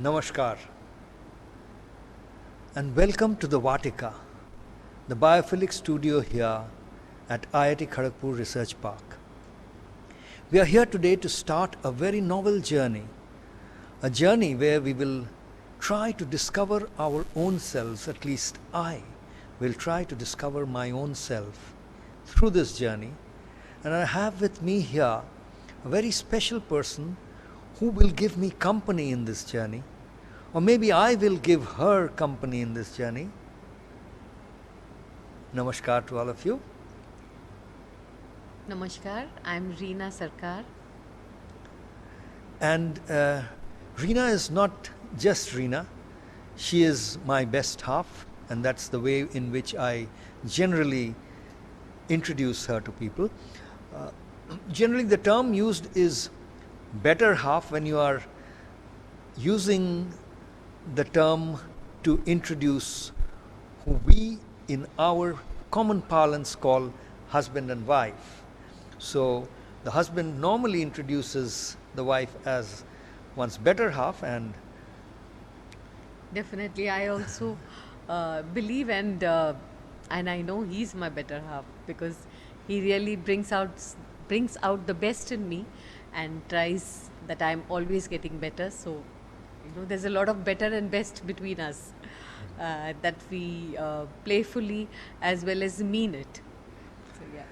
Namaskar and welcome to the Vatika, the biophilic studio here at IIT Kharagpur Research Park. We are here today to start a very novel journey, a journey where we will try to discover our own selves, at least I will try to discover my own self through this journey. And I have with me here a very special person who will give me company in this journey, or maybe I will give her company in this journey. Namaskar to all of you. Namaskar, I'm Reena Sarkar. And Reena is not just Reena, she is my best half, and that's the way in which I generally introduce her to people. Generally the term used is better half when you are using the term to introduce who we in our common parlance call husband and wife. So the husband normally introduces the wife as one's better half, and Definitely, I also believe and I know he's my better half because he really brings out the best in me and tries that I'm always getting better. So, there's a lot of better and best between us that we playfully as well as mean it. So, yeah.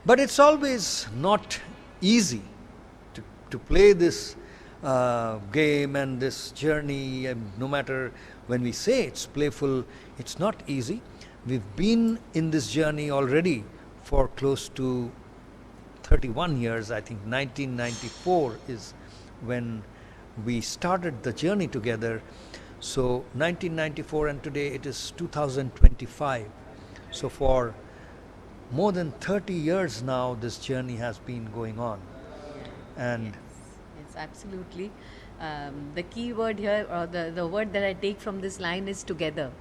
but it's always not easy to play this game and this journey, and no matter when we say it's playful, it's not easy. We've been in this journey already for close to 31 years. I think 1994 is when we started the journey together. So 1994 and today it is 2025. So for more than 30 years now this journey has been going on. And Yes, absolutely. The key word here, or the word that I take from this line is together.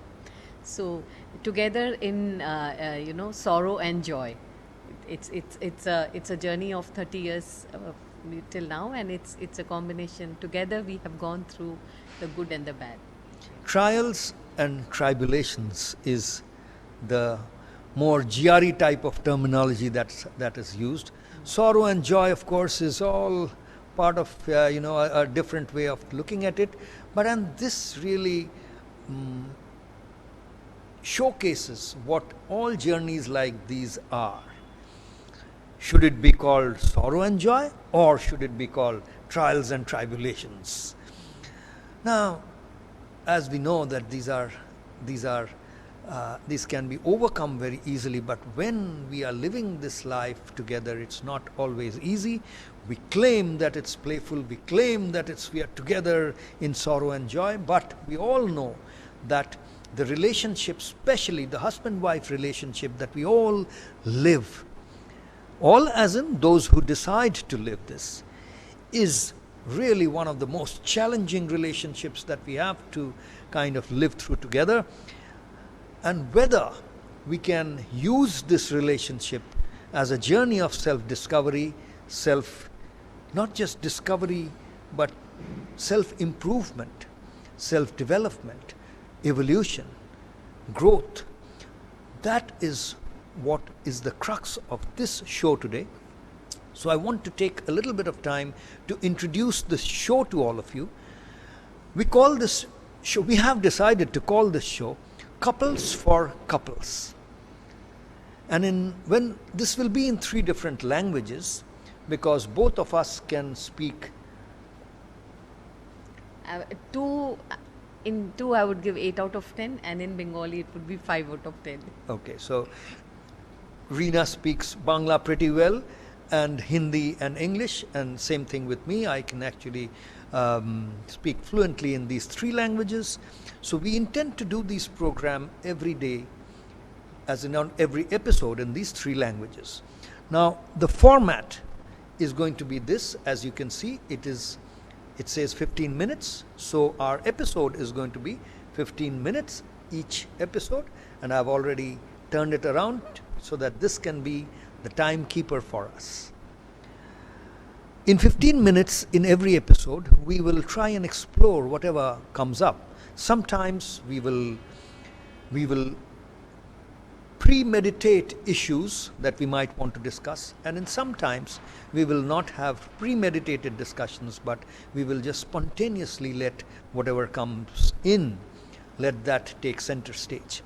So, together in sorrow and joy. It's a journey of 30 years till now, and it's a combination. Together we have gone through the good and the bad. trials and tribulations is the more GRE type of terminology that is used. Sorrow and joy, of course, is all part of a different way of looking at it. But and this really showcases what all journeys like these are. Should it be called sorrow and joy, or should it be called trials and tribulations? Now, as we know that these can be overcome very easily, but when we are living this life together, it's not always easy. We claim that it's playful, we claim that we are together in sorrow and joy, but we all know that the relationship, especially the husband-wife relationship that we all live, all as in those who decide to live this, is really one of the most challenging relationships that we have to kind of live through together. And whether we can use this relationship as a journey of self-discovery, not just discovery, but self-improvement, self-development, evolution, growth, that is what is the crux of this show today. So I want to take a little bit of time to introduce this show to all of you. We have decided to call this show Couples for Couples. And when this will be in 3 different languages, because both of us can speak. In two, I would give 8 out of 10, and in Bengali, it would be 5 out of 10. Okay, so Reena speaks Bangla pretty well, and Hindi and English, and same thing with me. I can actually speak fluently in these 3 languages. So we intend to do this program every day, as in on every episode, in these 3 languages. Now, the format is going to be this. As you can see, it says 15 minutes. So our episode is going to be 15 minutes each episode, and I've already turned it around so that this can be the timekeeper for us. In 15 minutes in every episode, we will try and explore whatever comes up. Sometimes we will premeditate issues that we might want to discuss, and in sometimes we will not have premeditated discussions, but we will just spontaneously let whatever comes in, let that take center stage.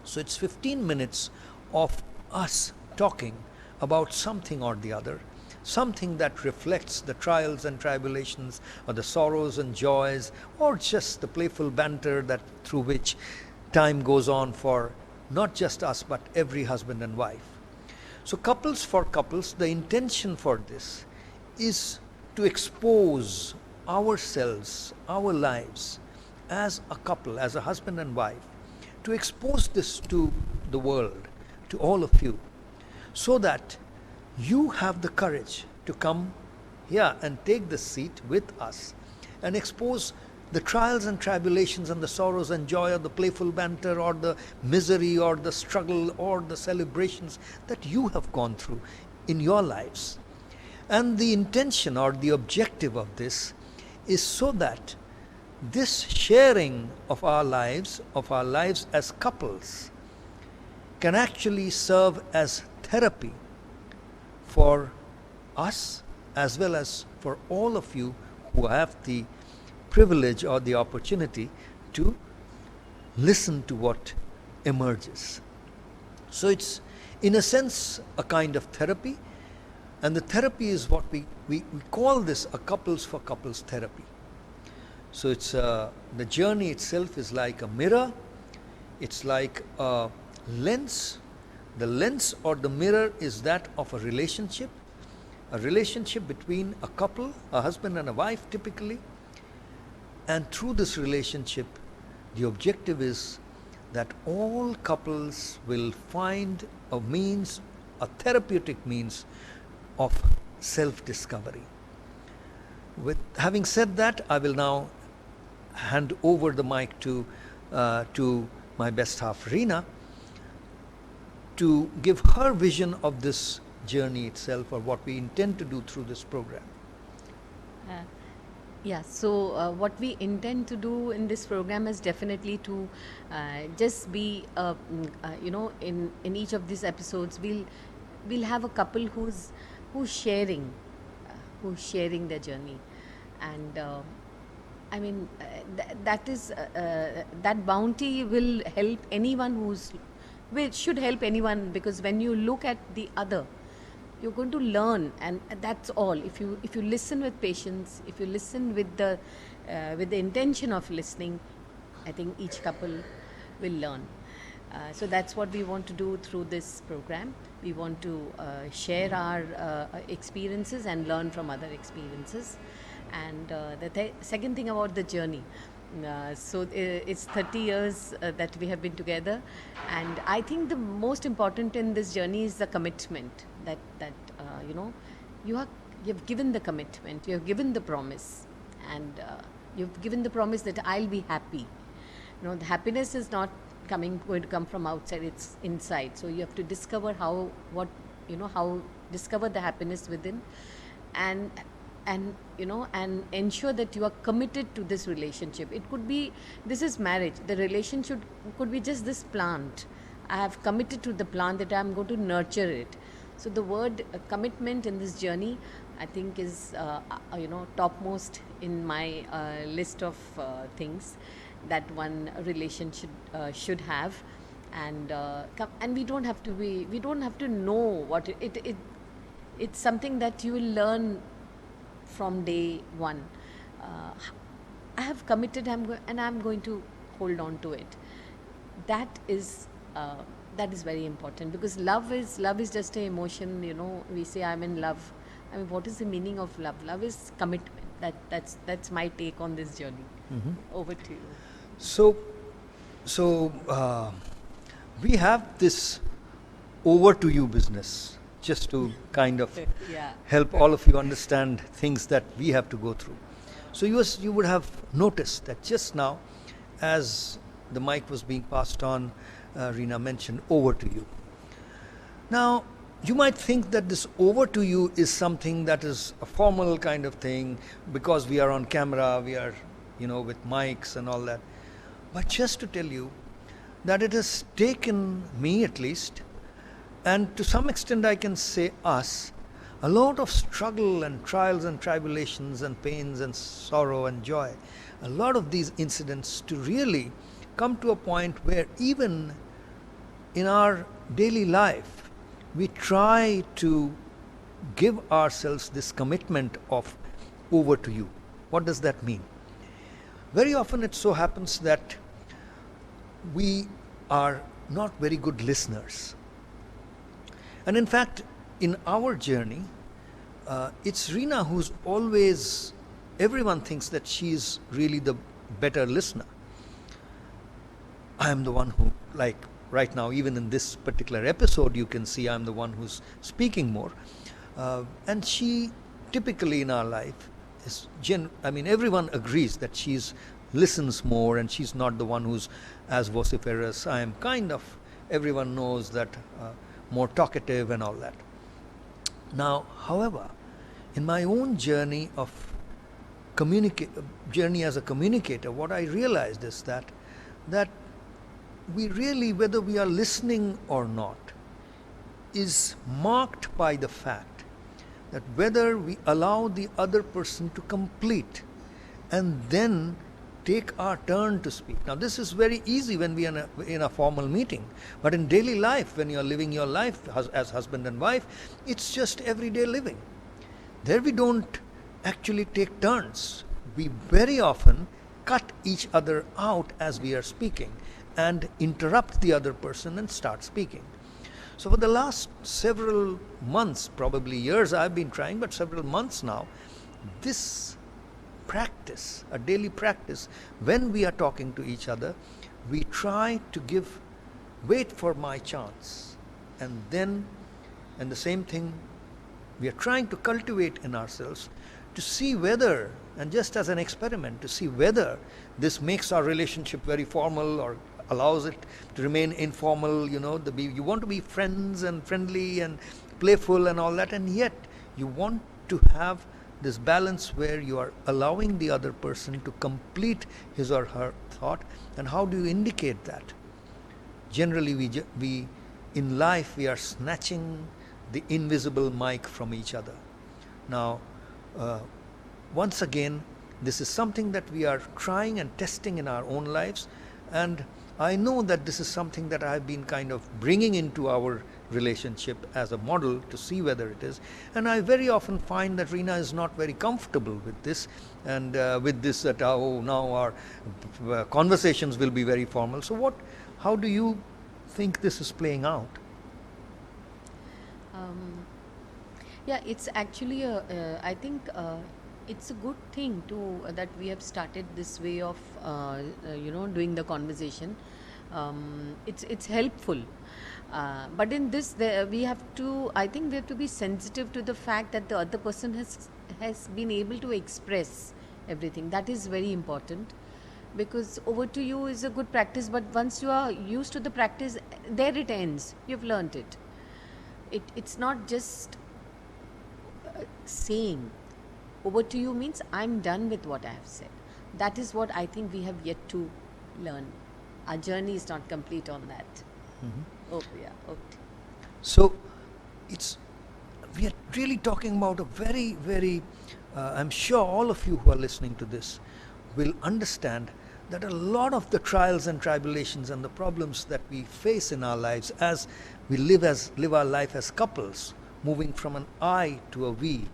So it's 15 minutes of us talking about something or the other, something that reflects the trials and tribulations, or the sorrows and joys, or just the playful banter that through which time goes on for not just us but every husband and wife. So Couples for Couples, the intention for this is to expose ourselves, our lives as a couple, as a husband and wife, to expose this to the world, to all of you, so that you have the courage to come here and take this seat with us and expose the trials and tribulations and the sorrows and joy, or the playful banter, or the misery, or the struggle, or the celebrations that you have gone through in your lives. And the intention or the objective of this is so that this sharing of our lives as couples, can actually serve as therapy for us as well as for all of you who have the privilege or the opportunity to listen to what emerges. So it's in a sense a kind of therapy, and the therapy is what we call this a couples for couples therapy. So it's the journey itself is like a mirror, it's like a lens. The lens or the mirror is that of a relationship between a couple, a husband and a wife typically. And through this relationship, the objective is that all couples will find a means, a therapeutic means of self-discovery. With having said that, I will now hand over the mic to my best half, Reena, to give her vision of this journey itself, or what we intend to do through this program. So what we intend to do in this program is definitely to just be, in each of these episodes, we'll have a couple who's sharing their journey, and that bounty will help anyone should help anyone, because when you look at the other, you're going to learn, and that's all. If you listen with patience, if you listen with the intention of listening, I think each couple will learn. So that's what we want to do through this program. We want to share our experiences and learn from other experiences. And the second thing about the journey, it's 30 years that we have been together, and I think the most important in this journey is the commitment that you've given the commitment, you have given the promise, and you've given the promise that I'll be happy. The happiness is not going to come from outside, it's inside. So you have to discover how discover the happiness within, and ensure that you are committed to this relationship. This is marriage. The relationship could be just this plant. I have committed to the plant that I am going to nurture it. So the word commitment in this journey, I think, is topmost in my list of things that one relationship should have. And we don't have to know what it's something that you will learn from day one. I have committed, and I'm going to hold on to it. That is very important, because love is just an emotion. We say I'm in love. What is the meaning of love? Love is commitment. That's my take on this journey. Mm-hmm. Over to you. So we have this over to you business, just to kind of help all of you understand things that we have to go through. So you would have noticed that just now, as the mic was being passed on, Reena mentioned over to you. Now, You might think that this over to you is something that is a formal kind of thing because we are on camera, we are, with mics and all that. But just to tell you that it has taken me at least, and to some extent I can say us, a lot of struggle and trials and tribulations and pains and sorrow and joy, a lot of these incidents to really come to a point where even in our daily life, we try to give ourselves this commitment of over to you. What does that mean? Very often it so happens that we are not very good listeners. And in fact, in our journey, it's Reena who's always, everyone thinks that she's really the better listener. I am the one who, like right now, even in this particular episode, you can see I'm the one who's speaking more. And she typically in our life is, everyone agrees that she's listens more and she's not the one who's as vociferous. I am kind of, everyone knows that, more talkative and all that. Now, however, in my own journey of journey as a communicator, what I realized is that we really, whether we are listening or not, is marked by the fact that whether we allow the other person to complete and then take our turn to speak. Now, this is very easy when we are in a formal meeting, but in daily life, when you are living your life as husband and wife, it's just everyday living. There we don't actually take turns. We very often cut each other out as we are speaking and interrupt the other person and start speaking. So for the last several months, probably years, I've been trying, but several months now, this practice, a daily practice, when we are talking to each other, we try to wait for my chance. And the same thing, we are trying to cultivate in ourselves to see whether, and just as an experiment, to see whether this makes our relationship very formal or allows it to remain informal. You want to be friends and friendly and playful and all that, and yet you want to have this balance where you are allowing the other person to complete his or her thought. And how do you indicate that? Generally, we in life, we are snatching the invisible mic from each other. Now, once again, this is something that we are trying and testing in our own lives, and I know that this is something that I've been kind of bringing into our relationship as a model to see whether it is. And I very often find that Reena is not very comfortable with this, and with this that now our conversations will be very formal. So how do you think this is playing out? Yeah, it's actually I think it's a good thing that we have started this way of doing the conversation. It's helpful, but in this we have to, I think we have to be sensitive to the fact that the other person has been able to express everything. That is very important, because over to you is a good practice, but once you are used to the practice, there it ends. You've learnt it. It's not just saying over to you means I'm done with what I have said. That is what I think we have yet to learn. Our journey is not complete on that. Mm-hmm. Oh, yeah. Okay. So we are really talking about a very, very, I'm sure all of you who are listening to this will understand that a lot of the trials and tribulations and the problems that we face in our lives as we live our life as couples, moving from an I to a we.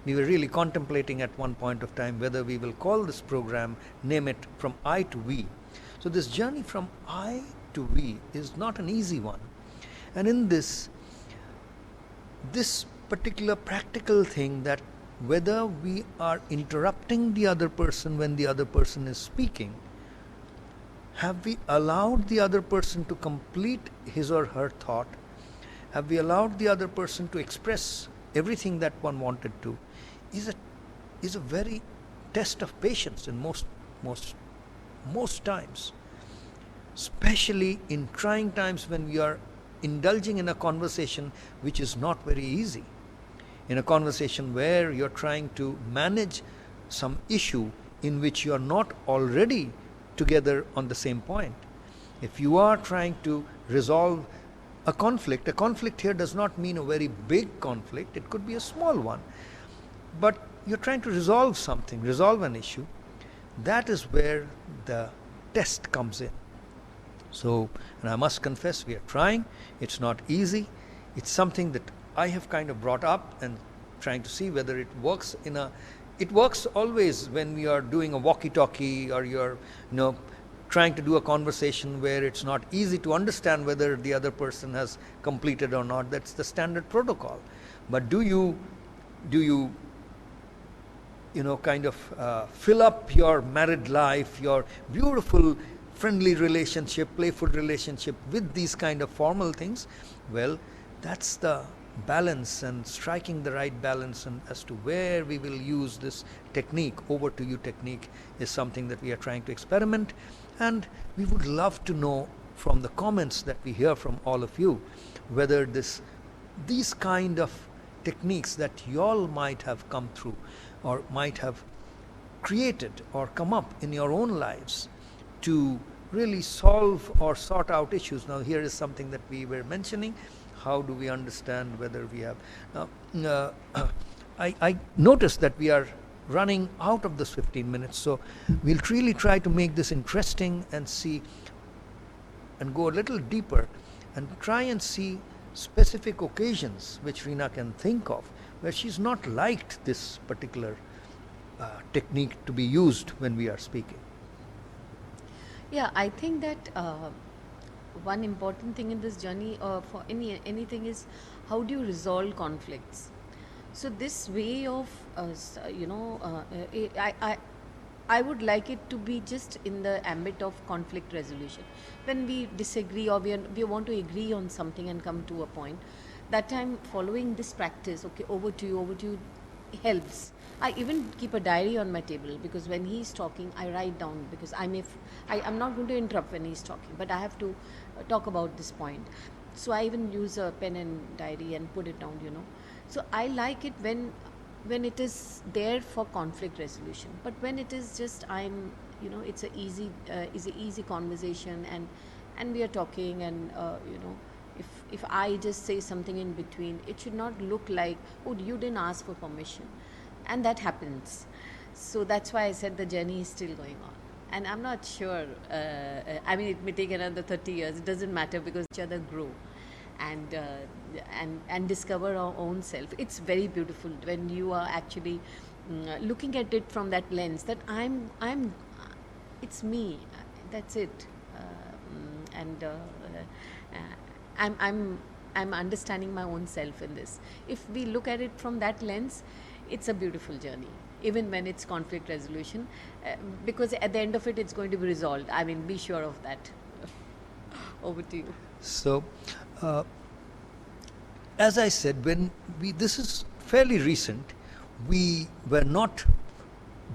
We were really contemplating at one point of time whether we will call this program, name it From I to We. So this journey from I to we is not an easy one. And in this particular practical thing, that whether we are interrupting the other person when the other person is speaking, have we allowed the other person to complete his or her thought? Have we allowed the other person to express everything that one wanted to? Is a very test of patience in most times, especially in trying times when we are indulging in a conversation which is not very easy, in a conversation where you're trying to manage some issue in which you are not already together on the same point. If you are trying to resolve a conflict here does not mean a very big conflict, it could be a small one. But you're trying to resolve something, resolve an issue. That is where the test comes in. So, and I must confess, we are trying. It's not easy. It's something that I have kind of brought up and trying to see whether it works it works always when we are doing a walkie-talkie, or you're, trying to do a conversation where it's not easy to understand whether the other person has completed or not. That's the standard protocol. But do you kind of fill up your married life, your beautiful friendly relationship, playful relationship with these kind of formal things? Well, that's the balance, and striking the right balance, and as to where we will use this technique, over to you technique, is something that we are trying to experiment. And we would love to know from the comments that we hear from all of you whether these kind of techniques that you all might have come through or might have created or come up in your own lives to really solve or sort out issues. Now, here is something that we were mentioning. How do we understand whether we have... Now, I noticed that we are running out of this 15 minutes, so we'll really try to make this interesting and see and go a little deeper and try and see specific occasions which Reena can think of where she's not liked this particular technique to be used when we are speaking. Yeah, I think that one important thing in this journey for anything is how do you resolve conflicts. So this way of I would like it to be just in the ambit of conflict resolution. When we disagree, or we want to agree on something and come to a point, that time following this practice, okay, over to you, helps. I even keep a diary on my table, because when he's talking, I write down, because I'm not going to interrupt when he's talking, but I have to talk about this point. So I even use a pen and diary and put it down, So I like it when it is there for conflict resolution. But when it is just it's a easy conversation, and we are talking, and if I just say something in between, it should not look like, oh, you didn't ask for permission. And that happens. So that's why I said the journey is still going on. And I'm not sure, it may take another 30 years, it doesn't matter, because each other grow and discover our own self. It's very beautiful when you are actually looking at it from that lens, that it's me, that's it. I'm understanding my own self in this. If we look at it from that lens, it's a beautiful journey, even when it's conflict resolution, because at the end of it, it's going to be resolved. Be sure of that. Over to you. So, as I said, this is fairly recent, we were not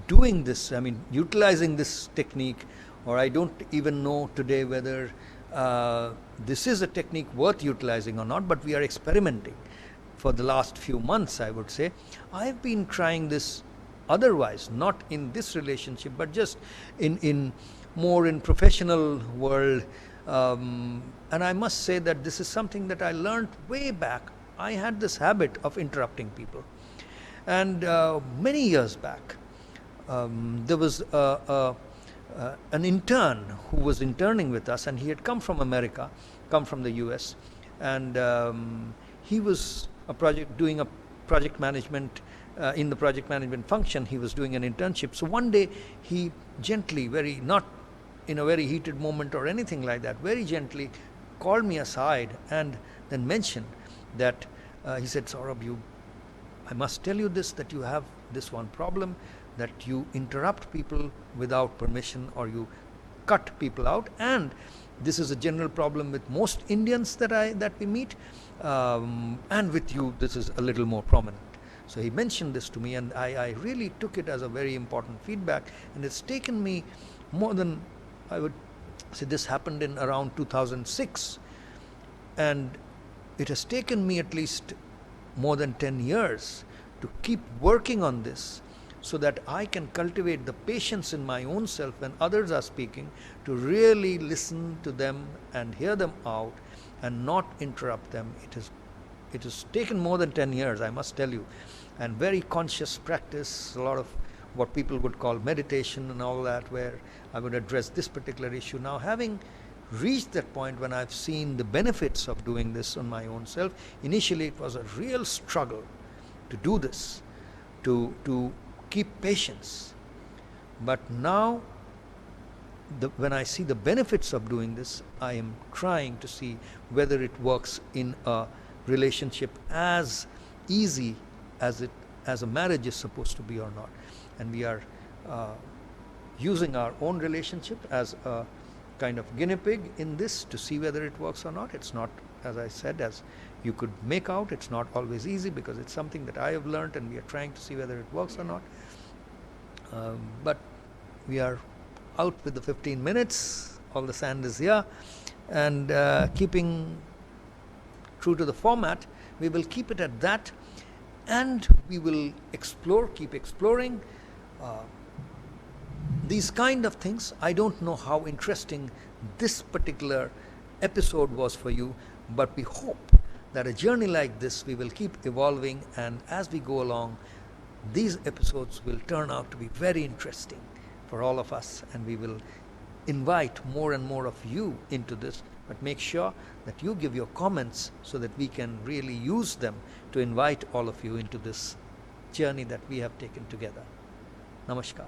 doing this, utilizing this technique, or I don't even know today whether this is a technique worth utilizing or not, but we are experimenting. For the last few months, I would say, I've been trying this otherwise, not in this relationship, but just in more in professional world. And I must say that this is something that I learned way back. I had this habit of interrupting people. And many years back, there was an intern who was interning with us, and he had come from America, come from the US, and he was doing a project management, in the project management function, he was doing an internship. So one day, he gently, not in a very heated moment or anything like that, very gently called me aside and then mentioned that, he said, Saurabh, I must tell you this, that you have this one problem, that you interrupt people without permission, or you cut people out, and this is a general problem with most Indians that we meet, and with you this is a little more prominent. So he mentioned this to me, and I really took it as a very important feedback, and it's taken me more than, I would say, this happened in around 2006. And it has taken me at least more than 10 years to keep working on this, so that I can cultivate the patience in my own self when others are speaking, to really listen to them and hear them out and not interrupt them. It has taken more than 10 years, I must tell you, and very conscious practice, a lot of what people would call meditation and all that, where I would address this particular issue. Now, having reached that point when I've seen the benefits of doing this on my own self, initially it was a real struggle to do this, to keep patience. But now, when I see the benefits of doing this, I am trying to see whether it works in a relationship as easy as a marriage is supposed to be or not. And we are using our own relationship as a kind of guinea pig in this to see whether it works or not. It's not, as I said, as you could make out, it's not always easy, because it's something that I have learned, and we are trying to see whether it works or not. But we are out with the 15 minutes, all the sand is here, and keeping true to the format, we will keep it at that, and we will keep exploring these kind of things. I don't know how interesting this particular episode was for you, but we hope that a journey like this, we will keep evolving, and as we go along, these episodes will turn out to be very interesting for all of us, and we will invite more and more of you into this. But make sure that you give your comments so that we can really use them to invite all of you into this journey that we have taken together. Namaskar.